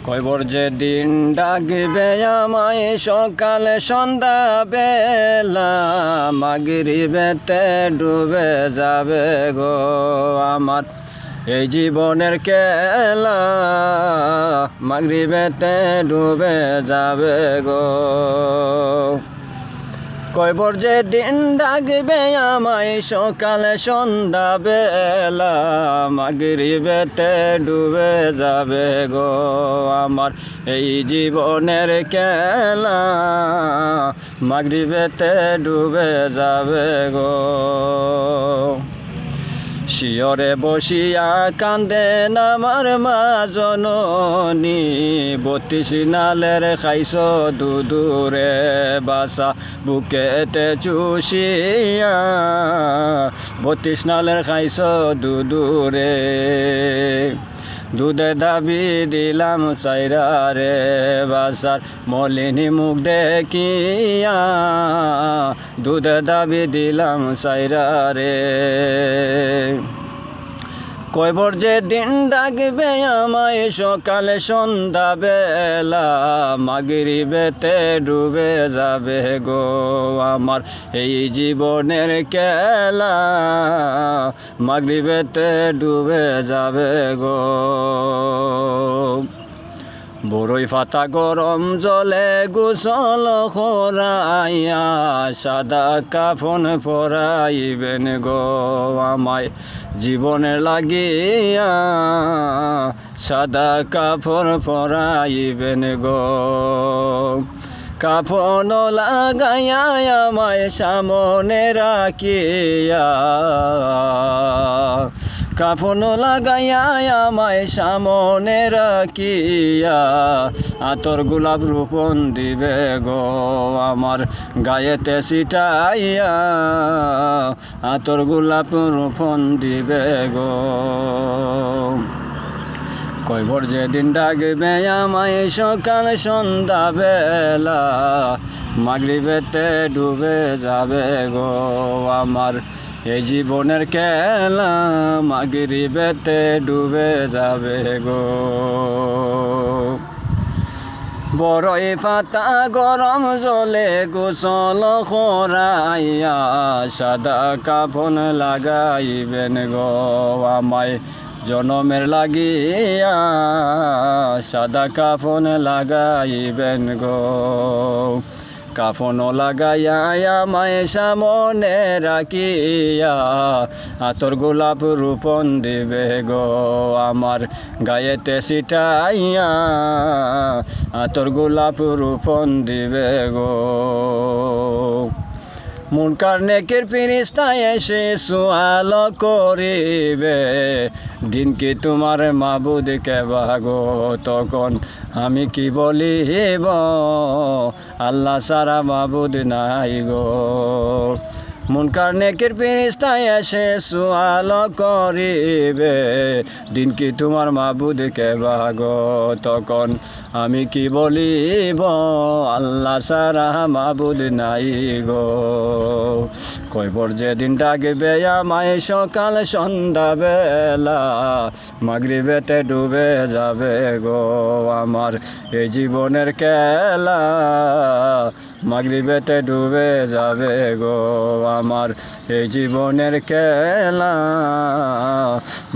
কইবর যে দিন ডাকবে আমায় সকালে সন্ধ্যা বেলা, মাগরিবেতে ডুবে যাবে গো আমার এই জীবনের খেলা, মাগরিবেতে ডুবে যাবে গো। কইবর যে দিন ডাকবে আমায় সকালে সন্ধ্যা বেলা, মাগরিবেতে ডুবে যাবে গো আমার এই জীবনের খেলা, মাগরিবেতে ডুবে যাবে গো। শিয়রে বসিয়া কান্দেন আমার মা জননী, 32 নালের খাইছ দুদুরে বাসা বুকেতে চুষিয়া, 32 নালের খাইছ দুদুরে। দুধে দাবি দিলাম চাইরা রে বাসার মলিনী মুখ দেখিয়া, দুধে দাবি দিলাম চাইরা রে। কইবর যে দিন ডাকবে আমায় সকালে সন্ধ্যা বেলা, মাগরিবেতে ডুবে যাবে গো আমার এই জীবনের খেলা, মাগরিবেতে ডুবে যাবে গো। বড়ই পাতা গরম জলে গোসল করাইয়া, সাদা কাফন পরাইবেন গো আমায় জীবনের লাগিয়া, সাদা কাপড় পরাইবেন গো। কাফন লাগাইয়া আমায় সামনে রাখিয়া, কাফন লাগাইয়া আমায় সামনে রাখিয়া, আতর গোলাপ রোপণ দিবে গো আমার গায়েতে ছিটাইয়া, আতর গোলাপ রোপণ দিবে গো। কইবর যেদিন ডাকবে আমায় সকাল সন্ধ্যা বেলা, মাগরিবেতে ডুবে যাবে গো আমার এই জীবনের খেলা, মাগরিবেতে ডুবে যাবে গো। বড়ই পাতা গরম জলে গোসল করাইয়া, সাদা কাফন লাগাইবেন গো আমায় জনমের লাগিয়া, সাদা কাফন লাগাইবেন গো। কাফন লাগাইয়া আমায় সামনে রাখিয়া, আতর গোলাপ রোপণ দিবে গো আমার গায়েতে ছিটাইয়া, আতর গোলাপ রোপণ দিবে গো। মুনকার নেকির ফেরেশতা এসে সুআল করিবে, দিন কি তোমার মাবুদ কেবা গো, তখন আমি কি বলিব আল্লাহ সারা মাবুদ নাই গো। মুনকার নেকির ফেরেশতা এসে সুআল করিবে, দিন কি তোমার মাবুদ কেবা গো, তখন আমি কি বলিব আল্লাহ সারা মাবুদ নাই গো। কইবর যেদিন ডাকবে আমায় সকাল সন্ধ্যা বেলা, মাগরিবেতে ডুবে যাবে গো আমার এই জীবনের খেলা, মাগরিবেতে ডুবে যাবে গো আমার এই জীবনের খেলা,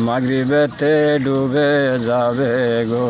মাগরিবেতে ডুবে যাবে গো।